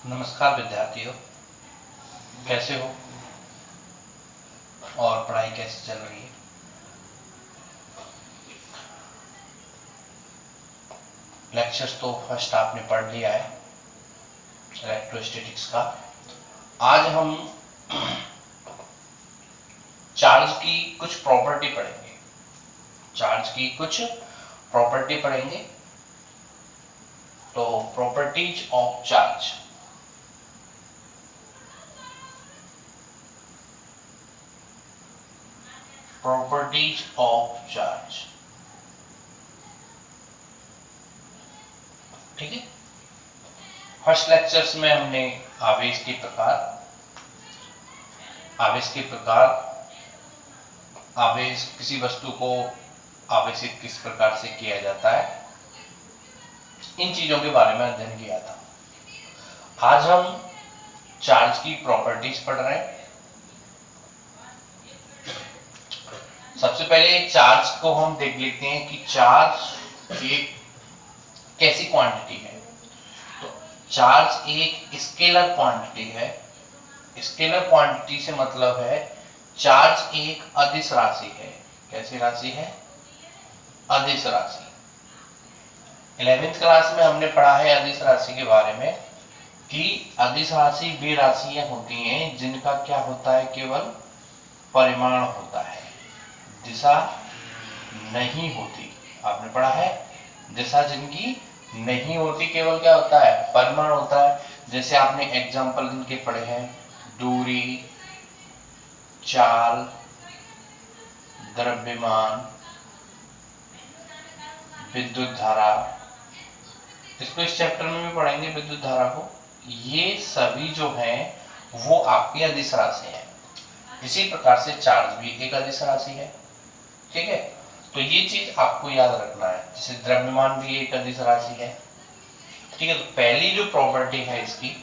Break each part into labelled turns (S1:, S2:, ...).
S1: नमस्कार विद्यार्थियों, कैसे हो और पढ़ाई कैसे चल रही है। लेक्चर्स तो फर्स्ट आपने पढ़ लिया है इलेक्ट्रोस्टैटिक्स का। आज हम चार्ज की कुछ प्रॉपर्टी पढ़ेंगे। तो प्रॉपर्टीज ऑफ चार्ज। ठीक है। फर्स्ट लेक्चर्स में हमने आवेश के प्रकार, आवेश किसी वस्तु को आवेशित किस प्रकार से किया जाता है, इन चीजों के बारे में अध्ययन किया था। आज हम चार्ज की प्रॉपर्टीज पढ़ रहे हैं। सबसे पहले चार्ज को हम देख लेते हैं कि चार्ज एक कैसी क्वांटिटी है। तो चार्ज एक स्केलर क्वांटिटी है। स्केलर क्वांटिटी से मतलब है चार्ज एक अदिश राशि है। कैसी राशि है? अदिश राशि। 11th क्लास में हमने पढ़ा है अदिश राशि के बारे में कि अदिश राशि वे राशियां होती हैं जिनका क्या होता है, केवल परिमाण होता है, दिशा नहीं होती। आपने पढ़ा है दिशा जिनकी नहीं होती, केवल क्या होता है, परिमाण होता है। जैसे आपने एग्जाम्पल इनके पढ़े हैं, दूरी, चाल, द्रव्यमान, विद्युत धारा। इसको इस चैप्टर में भी पढ़ेंगे, विद्युत धारा को। ये सभी जो हैं वो आपकी अदिश राशि है। इसी प्रकार से चार्ज भी एक अदिश राशि है। ठीक है, तो ये चीज आपको याद रखना है। जैसे द्रव्यमान भी एक अदिश राशि है। ठीक है, तो पहली जो प्रॉपर्टी है इसकी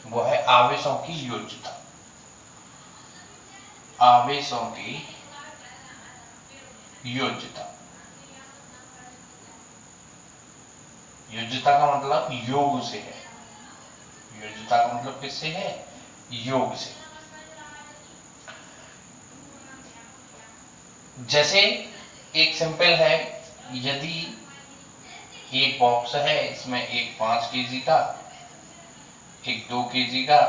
S1: वो है आवेशों की योज्यता। आवेशों की योज्यता। योज्यता का मतलब योग से है। योज्यता का मतलब किससे है? योग से। जैसे एक सिंपल है, यदि एक बॉक्स है, इसमें एक 5 केजी का, एक 2 केजी का,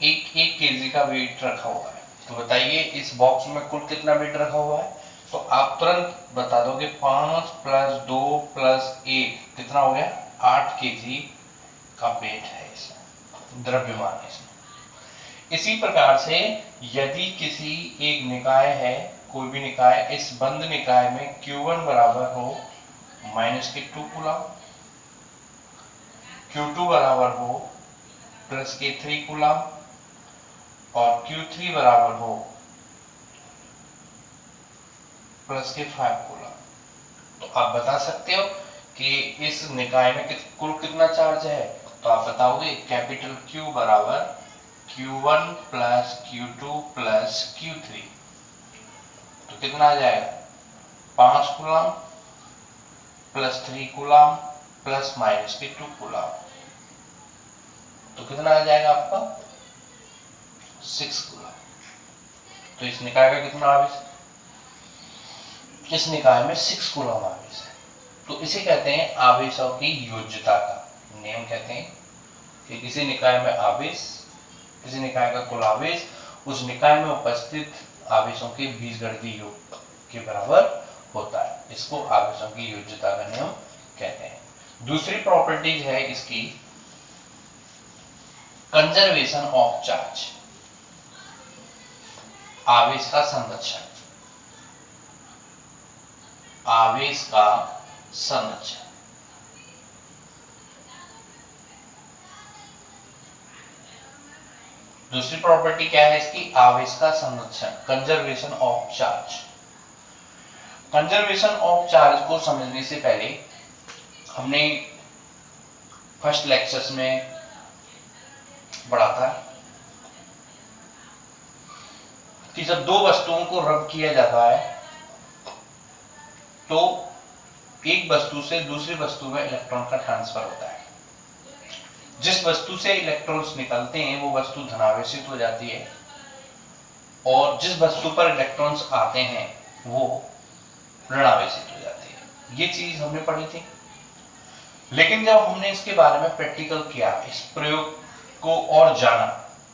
S1: एक 1 केजी का वेट रखा हुआ है। तो बताइए इस बॉक्स में कुल कितना वेट रखा हुआ है? तो आप तुरंत बता दोगे 5 + 2 + 1 कितना हो गया? 8 केजी का वेट है इसमें, द्रव्यमान है इसमें। इसी प्रकार से यदि किसी एक निकाय है, कोई भी निकाय, इस बंद निकाय में Q1 बराबर हो -2 कूलम, Q2 बराबर हो +3 कूलम और Q3 बराबर हो +5 कूलम। तो आप बता सकते हो कि इस निकाय में कुल कितना चार्ज है। तो आप बताओगे कैपिटल Q बराबर Q1 + Q2 + Q3। तो कितना आ जाएगा? 5 कूलम +3 कूलम ±2 कूलम। तो कितना आ जाएगा आपका? 6 कूलम। तो इस निकाय का कितना आवेश? इस निकाय में 6 कूलम आवेश है। तो इसे कहते हैं आवेशों की योज्यता का नियम। कहते हैं कि किसी निकाय में आवेश, किसी निकाय का कुल आवेश उस निकाय में उपस्थित आवेशों के बीजगणितीय योग के बराबर होता है। इसको आवेशों की योज्यता का नियम कहते हैं। दूसरी प्रॉपर्टीज है इसकी कंजर्वेशन ऑफ चार्ज, आवेश का संरक्षण। आवेश का संरक्षण। दूसरी प्रॉपर्टी क्या है इसकी? आवेश का संरक्षण, conservation of charge. Conservation of charge को समझने से पहले हमने फर्स्ट लेक्चर्स में पढ़ा था कि जब दो वस्तुओं को रब किया जाता है तो एक वस्तु से दूसरी वस्तु में इलेक्ट्रॉन का ट्रांसफर होता है। जिस वस्तु से इलेक्ट्रॉन्स निकलते हैं वो वस्तु धनावेशित हो जाती है, और जिस वस्तु पर इलेक्ट्रॉन्स आते हैं वो ऋणावेशित हो जाती है। ये चीज हमने पढ़ी थी। लेकिन जब हमने इसके बारे में प्रैक्टिकल किया, इस प्रयोग को और जाना,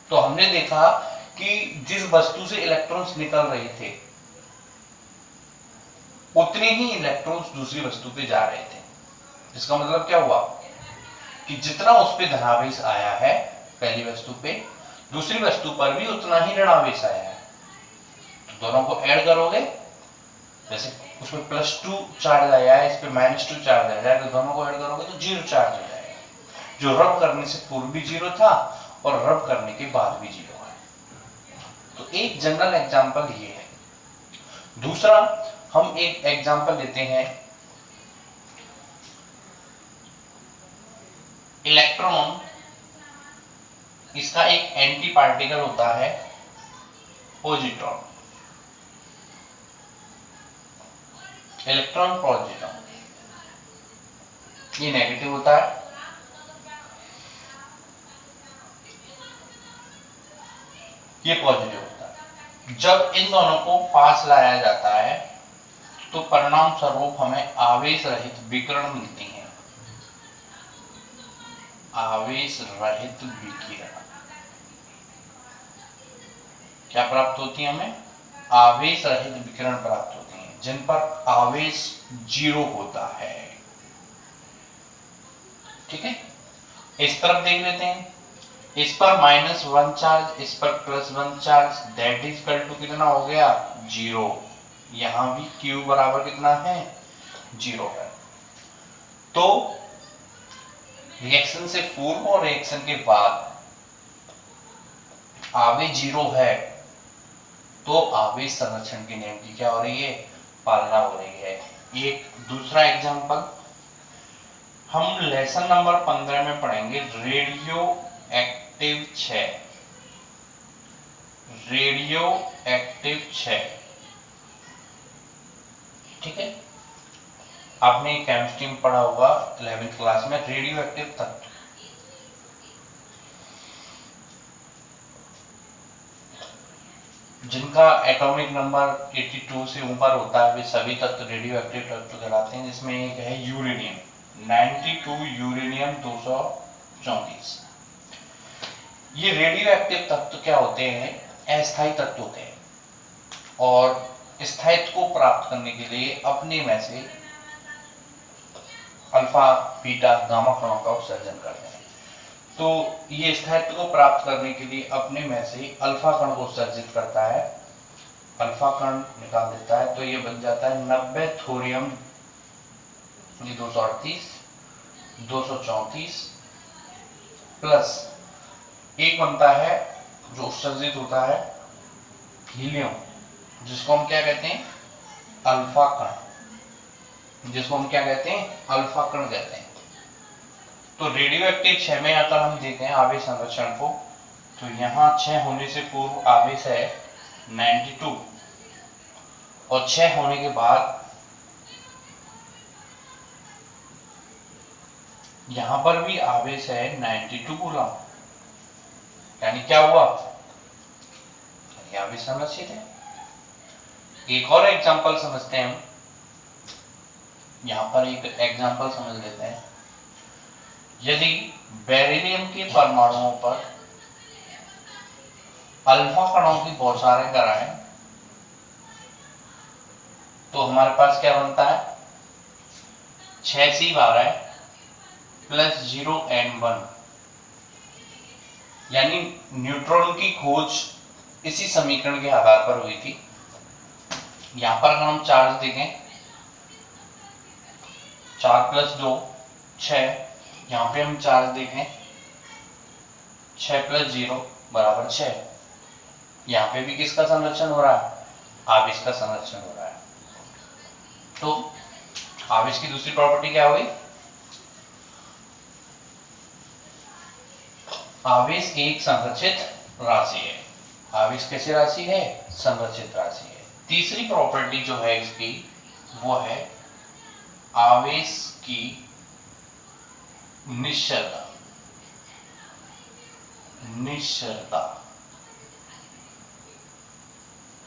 S1: तो हमने देखा कि जिस वस्तु से इलेक्ट्रॉन्स निकल रहे थे उतने ही इलेक्ट्रॉन्स दूसरी वस्तु पे जा रहे थे। इसका मतलब क्या हुआ कि जितना उस पे धनावेश आया है पहली वस्तु पे, दूसरी वस्तु पर भी उतना ही ऋणावेश आया है। तो दोनों को ऐड करोगे, जैसे उसमें +2 चार्ज आया है, इस पे -2 चार्ज आया है, तो दोनों को ऐड करोगे तो 0 चार्ज हो जाएगा, जो रब करने से पूर्व भी 0 था और रब करने के बाद भी 0 है। तो एक जनरल एग्जांपल ये है। दूसरा हम एक एग्जांपल लेते हैं, इलेक्ट्रॉन, इसका एक एंटी पार्टिकल होता है पॉजिट्रॉन, इलेक्ट्रॉन पॉजिट्रॉन, ये नेगेटिव होता है, ये पॉजिटिव होता है। जब इन दोनों को पास लाया जाता है तो परिणाम स्वरूप हमें आवेश रहित विकिरण मिलती है। आवेश रहित विकिरण क्या प्राप्त होती है? हमें आवेश रहित विकिरण प्राप्त होती है, जिन पर आवेश 0 होता है। ठीक है, इस तरफ देख लेते हैं। इस पर -1 चार्ज, इस पर +1 charge, that is equal to कितना हो गया? 0। यहां भी Q बराबर कितना है? 0 है। तो रिएक्शन से पूर्व और रिएक्शन के बाद आवेश 0 है, तो आवेश संरक्षण के नियम की क्या हो रही है? पालना हो रही है। एक दूसरा एग्जांपल हम लेसन नंबर 15 में पढ़ेंगे, रेडियो एक्टिव 6। रेडियो एक्टिव 6, ठीक है, आपने केमिस्ट्री में पढ़ा होगा 11वीं क्लास में, रेडियो एक्टिव तत्व। जिनका एटॉमिक नंबर 82 से ऊपर होता है वे सभी तत्व रेडियो एक्टिव तत्व कहलाते हैं। जिसमें एक है यूरेनियम 92, यूरेनियम 234। ये रेडियो एक्टिव तत्व क्या होते हैं? अस्थायी तत्व होते हैं, और स्थायित्व को प्राप्त करने के लिए अपने में से अल्फा, बीटा, गामा कणों का उत्सर्जन करते हैं। तो ये स्थायित्व को प्राप्त करने के लिए अपने में से अल्फा कण को उत्सर्जित करता है, अल्फा कण निकाल देता है, तो ये बन जाता है 90 थोरियम, ये 238, 234 प्लस एक बनता है जो उत्सर्जित होता है हीलियम, जिसको हम क्या कहते हैं? अल्फा कण, जिसको हम क्या कहते हैं? अल्फा कण कहते हैं। तो रेडियो एक्टिव 6 में अगर हम देखें आवेश संरक्षण को, तो यहाँ 6 होने से पूर्व आवेश है 92, और 6 होने के बाद यहां पर भी आवेश है 92 कूलम। यानी क्या हुआ? आवेश संरक्षित है। एक और एग्जांपल समझते हैं हम, यहां पर एक एग्जांपल समझ लेते हैं। यदि बेरिलियम के परमाणुओं पर अल्फा कणों की बौछारें कराएं तो हमारे पास क्या बनता है? 6C12 + 0N1, यानी न्यूट्रॉन की खोज इसी समीकरण के आधार पर हुई थी। यहां पर अगर हम चार्ज देखें, 4 + 2 6, यहां पे हम चार्ज देखें 6 + 0 = 6। यहां पे भी किसका संरक्षण हो रहा है? आवेश का संरक्षण हो रहा है। तो आवेश की दूसरी प्रॉपर्टी क्या हुई? आवेश एक संरक्षित राशि है। आवेश कैसी राशि है? संरक्षित राशि है। तीसरी प्रॉपर्टी जो है इसकी वो है आवेश की निश्चलता। निश्चरता,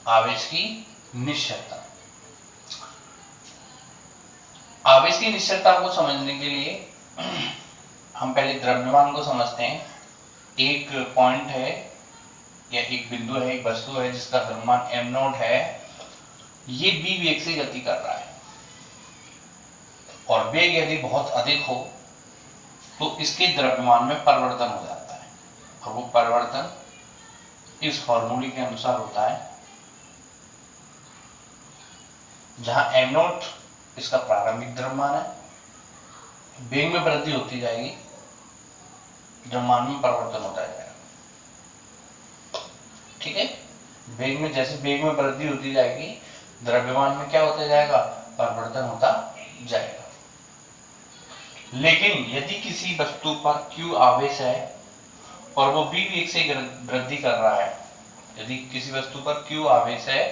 S1: आवेश की निश्चरता। आवेश की निश्चरता को समझने के लिए हम पहले द्रव्यमान को समझते हैं। एक पॉइंट है या एक बिंदु है, एक वस्तु है जिसका द्रव्यमान m नॉट है, ये b वेग से गति कर रहा है और वेग यदि बहुत अधिक हो तो इसके द्रव्यमान में परिवर्तन हो जाता है और वो परिवर्तन इस फॉर्मूले के अनुसार होता है, जहां m नॉट इसका प्रारंभिक द्रव्यमान है, वेग में वृद्धि होती जाएगी, द्रव्यमान में परिवर्तन होता जाएगा। ठीक है, वेग में जैसे वेग में वृद्धि होती जाएगी, द्रव्यमान में क्या होता जाएगा, परिवर्तन होता जाएगा। लेकिन यदि किसी वस्तु पर q आवेश है और वो v वेग से वृद्धि कर रहा है, यदि किसी वस्तु पर q आवेश है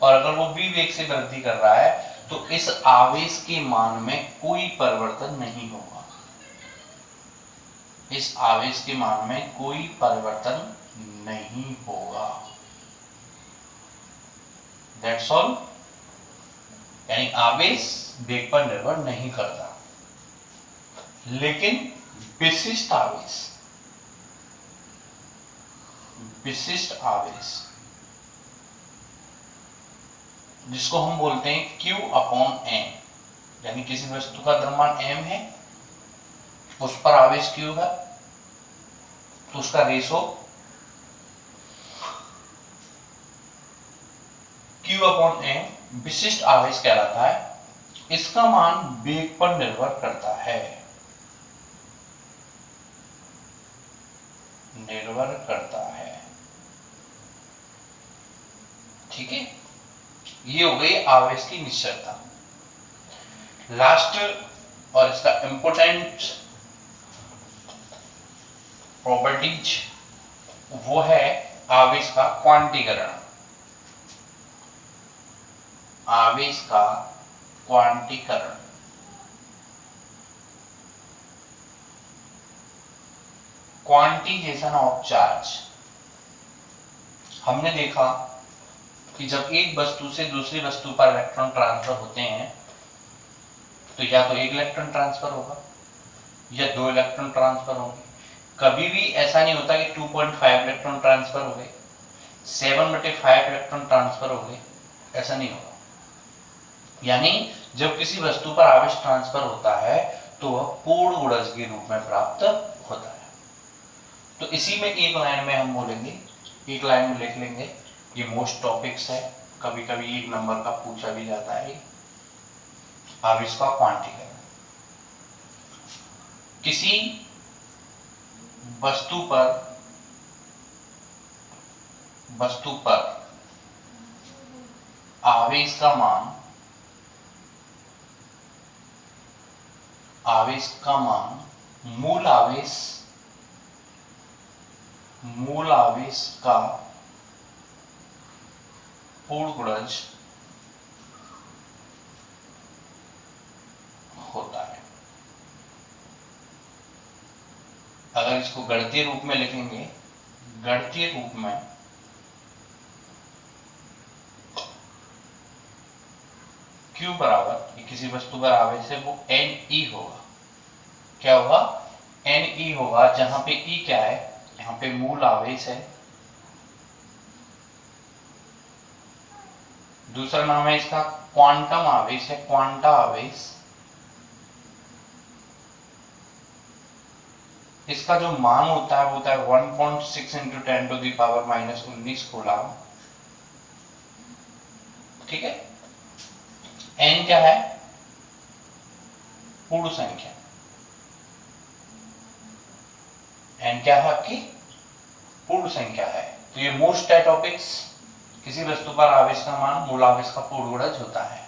S1: और अगर वो v वेग से वृद्धि कर रहा है तो इस आवेश के मान में कोई परिवर्तन नहीं होगा, इस आवेश के मान में कोई परिवर्तन नहीं होगा। That's all. यानी आवेश वेग पर निर्भर नहीं करता, लेकिन विशिष्ट आवेश, विशिष्ट आवेश जिसको हम बोलते हैं Q अपॉन m, यानी किसी वस्तु का द्रव्यमान m है, उस पर आवेश Q है, तो उसका रेशो Q अपॉन m विशिष्ट आवेश कहलाता है। इसका मान वेग पर निर्भर करता है, निर्भर करता है। ठीक है, ये हो गई आवेश की निश्चरता। लास्ट और इसका इंपोर्टेंट प्रॉपर्टीज वो है आवेश का क्वांटीकरण, आवेश का क्वांटीकरण। Quantisation of charge. हमने देखा कि जब एक वस्तु से दूसरी वस्तु पर इलेक्ट्रॉन ट्रांसफर होते हैं तो या तो एक इलेक्ट्रॉन ट्रांसफर होगा या दो इलेक्ट्रॉन ट्रांसफर होंगे। कभी भी ऐसा नहीं होता कि 2.5 इलेक्ट्रॉन ट्रांसफर हो गए, 7/5 इलेक्ट्रॉन ट्रांसफर हो गए, ऐसा नहीं होगा। यानी जब किसी वस्तु पर आवेश ट्रांसफर होता है तो वह पूर्ण गुणज के रूप में प्राप्त होता है। तो इसी में एक लाइन में हम बोलेंगे, एक लाइन में लिख लेंगे, ये मोस्ट टॉपिक्स है, कभी कभी एक नंबर का पूछा भी जाता है। आवेश का क्वांटीकरण, किसी वस्तु पर आवेश का मान, मूल आवेश का पूर्ण गुणज होता है। अगर इसको गणितीय रूप में लिखेंगे, गणितीय रूप में Q बराबर, किसी वस्तु पर आवेश है वो Ne होगा। क्या होगा? Ne होगा, जहां पे E क्या है, यहाँ पे मूल आवेश है। दूसरा नाम है इसका क्वांटम आवेश है, क्वांटा आवेश। इसका जो मान होता है वो होता है 1.6 × 10⁻⁻19 कूलम। ठीक है। n क्या है? पूर्ण संख्या। n क्या है आपकी? पूर्ण संख्या है। तो ये मोस्ट है टॉपिक्स। किसी वस्तु पर आवेश का मान मूल आवेश का पूर्ण गुणज होता है।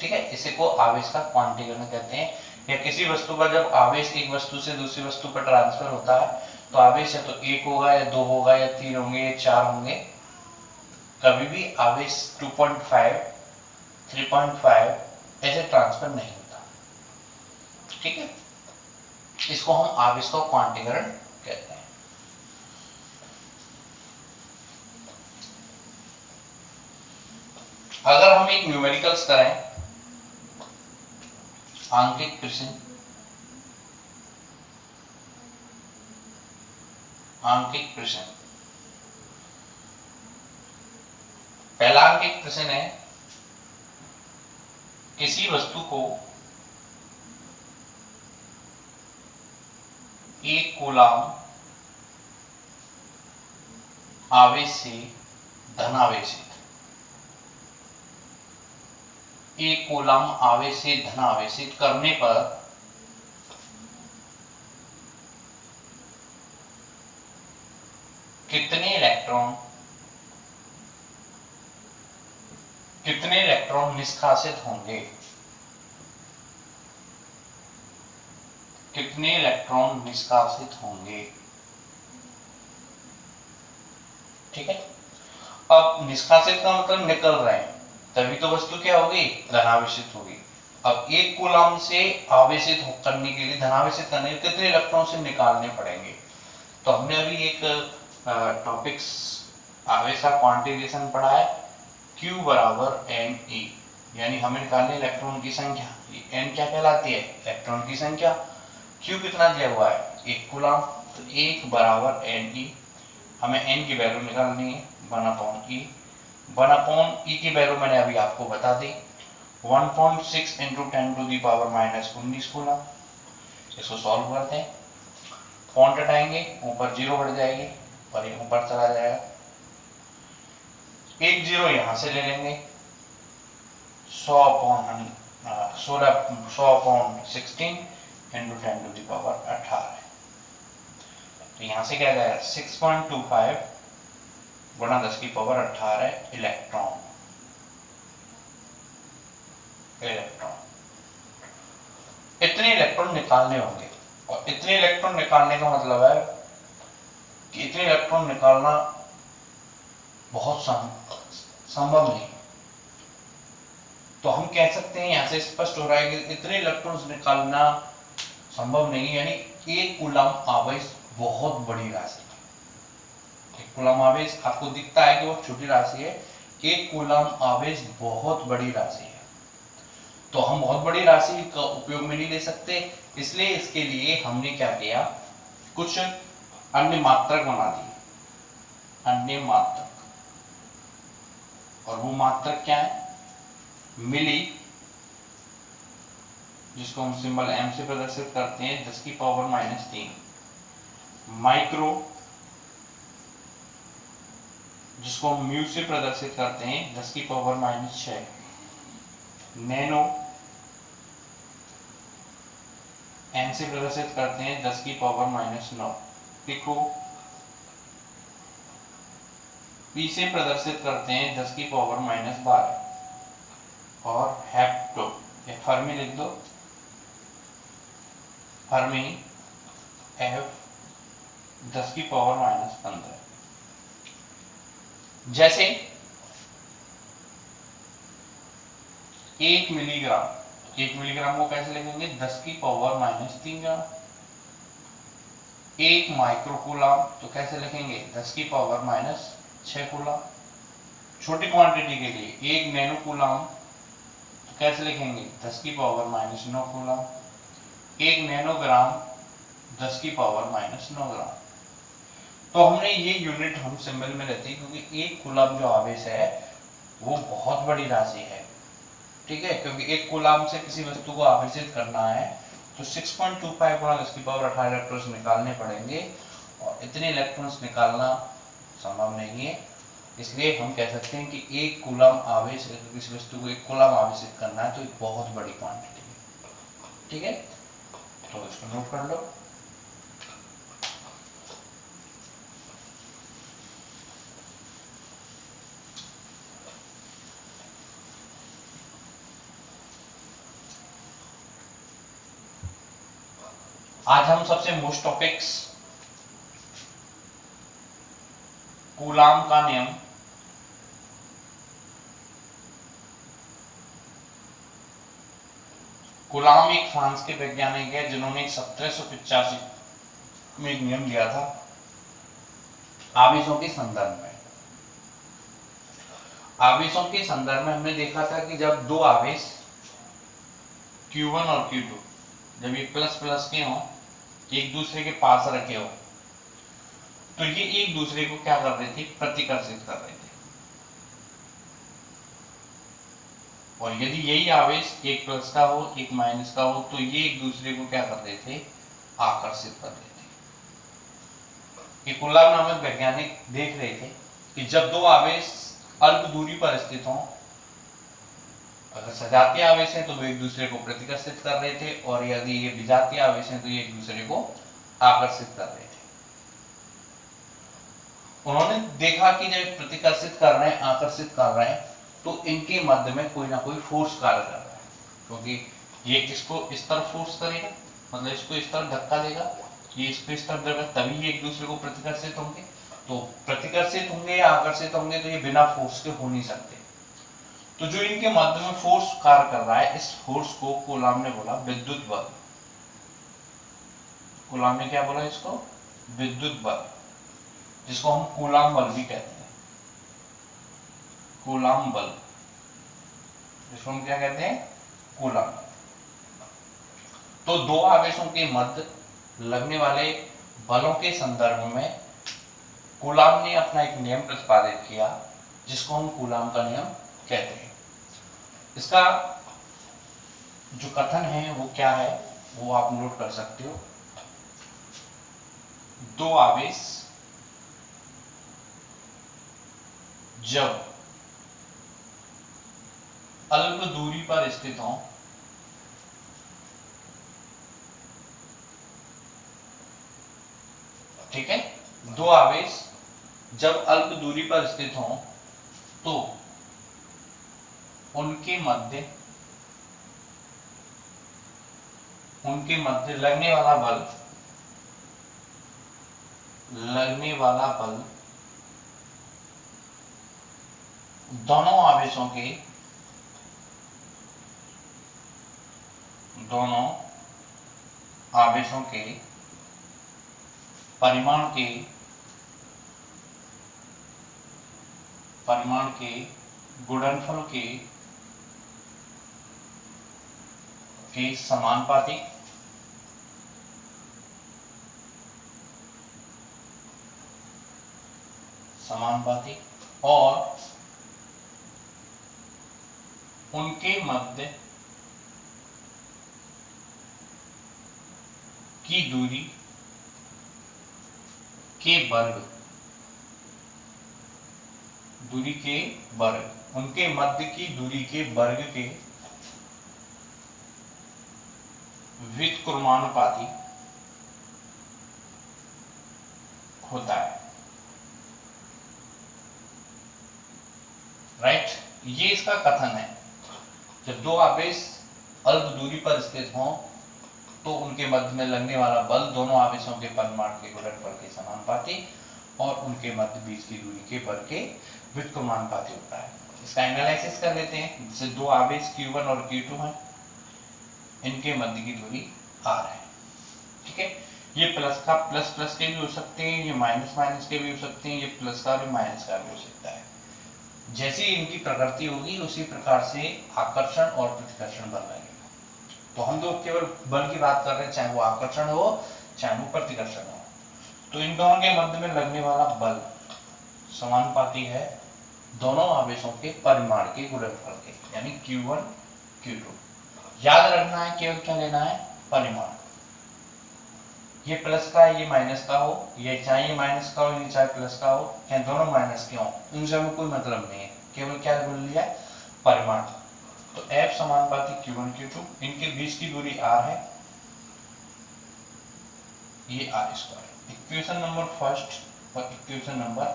S1: ठीक है, इसी को आवेश का क्वांटीकरण कहते हैं। या किसी वस्तु पर जब आवेश एक वस्तु से दूसरी वस्तु पर ट्रांसफर होता है तो आवेश है तो 1 होगा या 2 होगा या 3 होंगे या 4 होंगे। कभी भी आवेश 2.5, 3.5 ऐसे ट्रांसफर नहीं होता। ठीक है, इसको हम आवेश का क्वांटीकरण कहते हैं। अगर हम एक न्यूमेरिकल्स करें, आंकिक प्रश्न, आंकिक प्रश्न, पहला आंकिक प्रश्न है, किसी वस्तु को एक कूलाम आवेश से धनावेशित, एक कूलाम आवेश से धनावेशित करने पर कितने इलेक्ट्रॉन निष्कासित होंगे, कितने इलेक्ट्रॉन निष्कासित होंगे। ठीक है, अब निष्कासित का मतलब निकल रहे हैं, तभी तो वस्तु क्या होगी, धनावेशित होगी। अब एक कूलाम से आवेशित करने के लिए, धनावेशित करने के लिए कितने इलेक्ट्रॉन से निकालने पड़ेंगे। तो हमने अभी एक टॉपिक्स आवेश का क्वांटिफिकेशन पढ़ा है, Q बराबर NE, यानी हमें निकालने इलेक्ट्रॉन की संख्या। N क्या कहलाती है, इलेक्ट्रॉन की संख्या। Q कितना दिया हुआ है, एक कूलाम, तो 1 बराबर NE, हमें N की वैल्यू निकालनी है 1/E। 1/E की वैल्यू मैंने अभी आपको बता दी, 1.6 × 10⁻⁻19 कूलाम। इसको सॉल्व करते हैं, पॉइंट हटाएंगे, ऊपर 0 बढ़ जाएगी और ये ऊपर चला जाएगा, एक 0 यहां से ले लेंगे, 100/16 × 10⁻18। तो यहां से क्या जाएगा, 6.25 × 10⁻18 इलेक्ट्रॉन। इतने इलेक्ट्रॉन निकालने होंगे, और इतने इलेक्ट्रॉन निकालने का मतलब है कि इतने इलेक्ट्रॉन निकालना बहुत संभव नहीं। तो हम कह सकते हैं, यहां से स्पष्ट हो रहा है कि इतने इलेक्ट्रॉन्स निकालना संभव नहीं, यानी एक कूलाम आवेश बहुत बड़ी राशि है। एक कूलाम आवेश आपको दिखता है कि वो छोटी राशि है, एक कूलाम आवेश बहुत बड़ी राशि है। तो हम बहुत बड़ी राशि का उपयोग में नहीं ले सकते, इसलिए इसके लिए हमने क्या किया, कुछ अन्य मात्रक बना दिए, अन्य मात्रक। और वो मात्रक क्या है, मिली, जिसको हम सिंबल m से प्रदर्शित करते हैं 10⁻³ माइक्रो, जिसको हम म्यू से प्रदर्शित करते हैं 10⁻⁶, नैनो n से प्रदर्शित करते हैं 10⁻⁹, पिको p से प्रदर्शित करते हैं 10⁻⁻12, और हेप्टो या फर्मी लिख दो, फर्मी f 10⁻⁻15। जैसे 1 मिलीग्राम, 1 मिलीग्राम को कैसे लिखेंगे, 10⁻³ ग्राम। 1 माइक्रोकूलाम तो कैसे लिखेंगे, 10⁻⁶ कूलाम। छोटी क्वांटिटी के लिए 1 नैनोकूलाम तो कैसे लिखेंगे, 10⁻⁹ कूलाम। 1 नैनोग्राम 10⁻⁹ ग्राम। तो हमने ये यूनिट हम सिंबल में रहती है, क्योंकि एक कूलाम जो आवेश है वो बहुत बड़ी राशि है। ठीक है, क्योंकि एक कूलाम से किसी वस्तु को आवेशित करना है तो 6.25 × 10⁻18 इलेक्ट्रॉन्स निकालने पड़ेंगे, और इतने इलेक्ट्रॉन्स निकालना संभव नहीं है। इसलिए हम कह सकते हैं कि एक कूलाम आवेश, किसी वस्तु को एक कूलाम आवेशित करना है तो एक बहुत बड़ी क्वांटिटी है। ठीक है, तो इसको नोट कर लो। आज हम सबसे मोस्ट टॉपिक्स कूलाम का नियम, कूलाम एक फ्रांस के वैज्ञानिक है जिन्होंने 1785 में एक नियम दिया था आवेशों के संदर्भ में। आवेशों के संदर्भ में हमने देखा था कि जब दो आवेश Q1 और Q2 जब ये प्लस प्लस के हों, एक दूसरे के पास रखे हो, तो ये एक दूसरे को क्या कर रहे थे, प्रतिकर्षित कर रहे थे। और यदि यही आवेश एक प्लस का हो एक माइनस का हो, तो ये एक दूसरे को क्या कर रहे थे, आकर्षित कर रहे थे। कूलॉम नामक वैज्ञानिक देख रहे थे कि जब दो आवेश अल्प दूरी पर स्थित हों, अगर सजातीय आवेश हैं तो वो एक दूसरे को प्रतिकर्षित कर रहे थे, और यदि ये विजातीय आवेश हैं तो ये एक दूसरे को आकर्षित कर रहे थे। उन्होंने देखा कि जब प्रतिकर्षित कर रहे हैं, आकर्षित कर रहे हैं, तो इनके मध्य में कोई ना कोई फोर्स कार्य कर रहा है, क्योंकि ये इसको इस तरफ फोर्स करेगा, मतलब इसको इस तरफ धक्का देगा, ये इसको इस तरफ देगा, तभी ये एक दूसरे को प्रतिकर्षित होंगे। तो प्रतिकर्षित होंगे या आकर्षित होंगे तो ये बिना फोर्स के हो नहीं सकते। तो जो इनके मध्य में फोर्स कार्य कर रहा है, इस फोर्स को कूलॉम ने बोला विद्युत बल। कूलॉम ने क्या बोला इसको, विद्युत बल, जिसको हम कूलॉम बल भी कहते हैं। कूलॉम बल, जिसको हम क्या कहते हैं, कूलॉम। तो दो आवेशों के मध्य लगने वाले बलों के संदर्भ में कूलॉम ने अपना एक नियम प्रतिपादित किया, जिसको हम कूलॉम का नियम कहते हैं। इसका जो कथन है वो क्या है, वो आप नोट कर सकते हो। दो आवेश जब अल्प दूरी पर स्थित हों, ठीक है, दो आवेश जब अल्प दूरी पर स्थित हों तो उनके मध्य लगने वाला बल दोनों आवेशों के परिमाण के गुणनफल के समानुपाती और उनके मध्य की दूरी के वर्ग, उनके मध्य की दूरी के वर्ग के व्युत्क्रमानुपाती होता है। राइट, ये इसका कथन है। जब दो आवेश अल्प दूरी पर स्थित हों तो उनके मध्य में लगने वाला बल दोनों आवेशों के परिमाण के गुणनफल के समानुपाती और उनके मध्य बीच की दूरी के वर्ग के व्युत्क्रमानुपाती होता है। इसका एनालिसिस कर लेते हैं। जैसे दो आवेश Q1 और Q2 हैं, इनके मध्य की दूरी R है, ठीक है। ये प्लस का प्लस प्लस के भी हो सकते हैं, ये माइनस माइनस के भी हो सकते हैं, ये प्लस का भी माइनस का भी हो सकता है। जैसी इनकी प्रकृति होगी उसी प्रकार से आकर्षण और प्रतिकर्षण बल लगेगा। तो हम लोग केवल बल की बात कर रहे हैं, चाहे वो आकर्षण हो चाहे वो प्रतिकर्षण हो। तो इन दोनों के मध्य में लगने वाला बल समानुपाती है दोनों आवेशों के परिमाण के गुणनफल के, यानी Q1 Q2। याद रखना है केवल क्या लेना है, परिमाण। ये प्लस का है, ये माइनस का हो, ये चाहे माइनस का हो, ये चाहे प्लस का हो, या दोनों माइनस के हो, इनसे हमें कोई मतलब नहीं है, केवल क्या बोल लिया, परिमाण। तो F समानुपाती Q1 Q2, इनके बीच की दूरी R है, ये R²। इक्वेशन नंबर फर्स्ट और इक्वेशन नंबर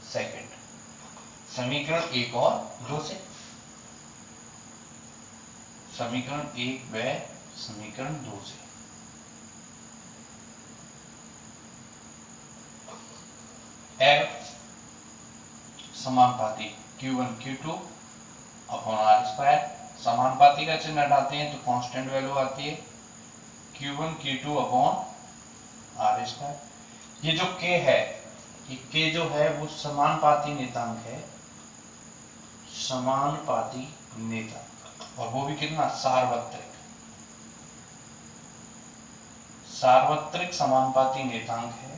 S1: सेकंड, समीकरण 1 और 2 से, समीकरण 1 व समीकरण 2 से। F समानुपाती Q1 Q2 अपॉन R²। समानुपाती का चिन्ह हटाते हैं तो कांस्टेंट वैल्यू आती है Q1 Q2 अपॉन R²। ये जो K है, ये K जो है वो समानुपाती नियतांक है, समानुपाती नेतांक, और वो भी कितना, सार्वत्रिक। सार्वत्रिक समानुपाती नेतांक है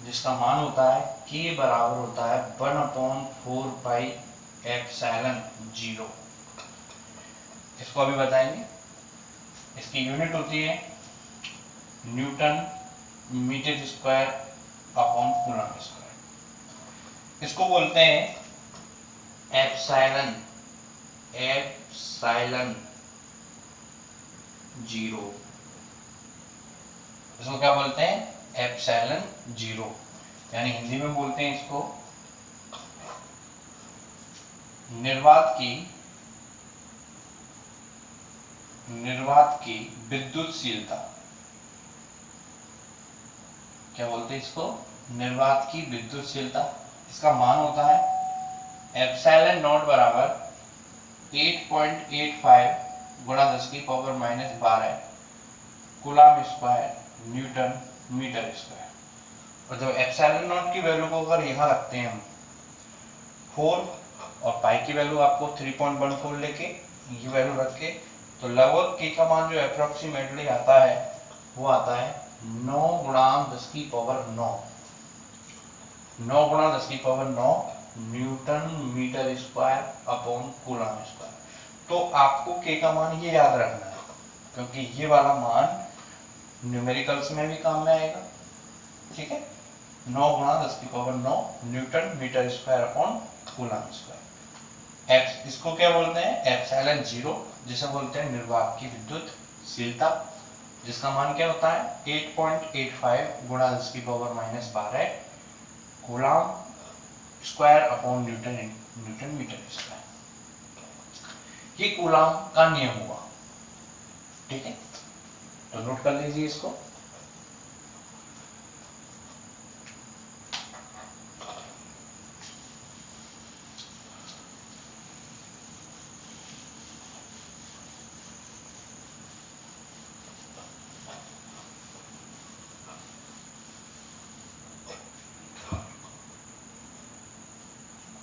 S1: जिसका मान होता है k बराबर होता है 1/4πε0। इसको अभी बताएंगे। इसकी यूनिट होती है newton metre square upon coulomb square. इसको बोलते हैं एप्सिलॉन, एप्सिलॉन 0। इसको क्या बोलते हैं, एप्सिलॉन 0, यानी हिंदी में बोलते हैं इसको निर्वात की विद्युतशीलता। क्या बोलते हैं इसको, निर्वात की विद्युतशीलता। इसका मान होता है एप्सिलॉन नॉट बराबर 8.85 गुणा 10⁻⁻12 coulomb square newton metre square. और जब एप्सिलॉन नॉट की वैल्यू को अगर यहाँ रखते हैं हम 4 और पाई की वैल्यू आपको 3.14 लेके ये वैल्यू रख के, तो लगभग के का मान जो अप्रोक्सीमेटली आता है वो आता है 9 गुणा 10⁻9, 9 गुणा 10⁻9 newton metre square upon coulomb square. तो आपको के का मान ये याद रखना है, क्योंकि ये वाला मान न्यूमेरिकल्स में भी काम में आएगा। ठीक है, 9 गुणा 10⁻9 newton metre square upon coulomb square. इसको क्या बोलते हैं, एप्सिलॉन 0, जिसे बोलते हैं निर्वात की विद्युतशीलता, जिसका मान क्या होता है 8.85 गुणा 10⁻⁻12 coulomb square upon newton metre square. ये कूलम का नियम हुआ। ठीक है, तो नोट कर लीजिए इसको।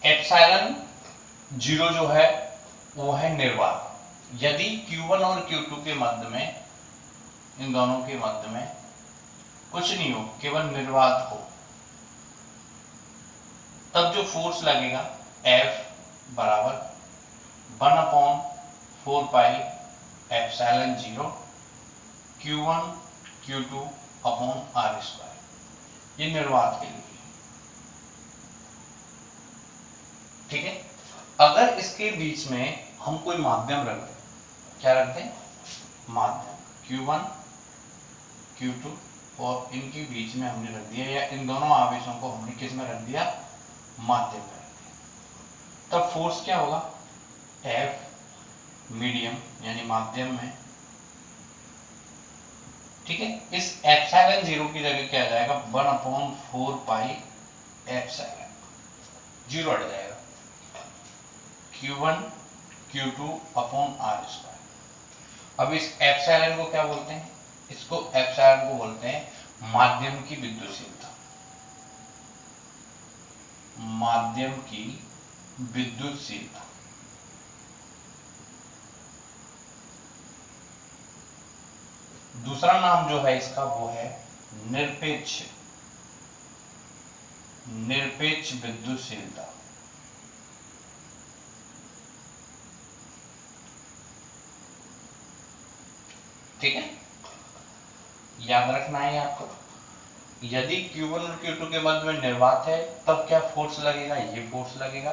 S1: एप्सिलॉन 0 जो है वो है निर्वात। यदि Q1 और Q2 के मध्य में, इन दोनों के मध्य में कुछ नहीं हो, केवल निर्वात हो, तब जो फोर्स लगेगा F बराबर 1/4πε0 Q1 Q2 अपॉन r²। ये निर्वात के लिए। ठीक है, अगर इसके बीच में हम कोई माध्यम रख दें, क्या रखते हैं, माध्यम Q1 Q2, और इनके बीच में हमने रख दिया, या इन दोनों आवेशों को हमने किस में रख दिया, माध्यम में रख दिया, तब फोर्स क्या होगा, F मीडियम यानी माध्यम में। ठीक है, इस एप्सिलॉन 0 की जगह क्या आ जाएगा, 1/4πε0 हट जाएगा, Q1 Q2 अपॉन r²। अब इस एप्सिलॉन को क्या बोलते हैं, इसको एप्सिलॉन को बोलते हैं माध्यम की विद्युतशीलता। माध्यम की विद्युतशीलता। दूसरा नाम जो है इसका वो है निरपेक्ष विद्युतशीलता। ठीक है, याद रखना है आपको। यदि Q1 और Q2 के मध्य में निर्वात है, तब क्या फोर्स लगेगा, ये फोर्स लगेगा,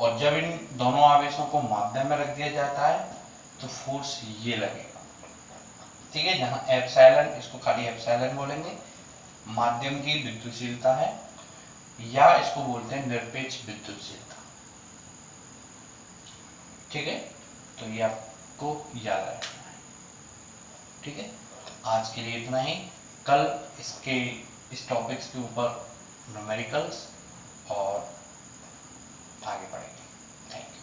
S1: और जब इन दोनों आवेशों को माध्यम में रख दिया जाता है तो फोर्स ये लगेगा। ठीक है, जहां एप्सिलॉन, इसको खाली एप्सिलॉन बोलेंगे, माध्यम की विद्युतशीलता है, या इसको बोलते हैं निरपेक्ष विद्युतशीलता। ठीक है, तो ये आपको याद रखना है। ठीक है, आज के लिए इतना ही। कल इस टॉपिक्स के ऊपर न्यूमेरिकल्स और आगे बढ़ेंगे। Thank you.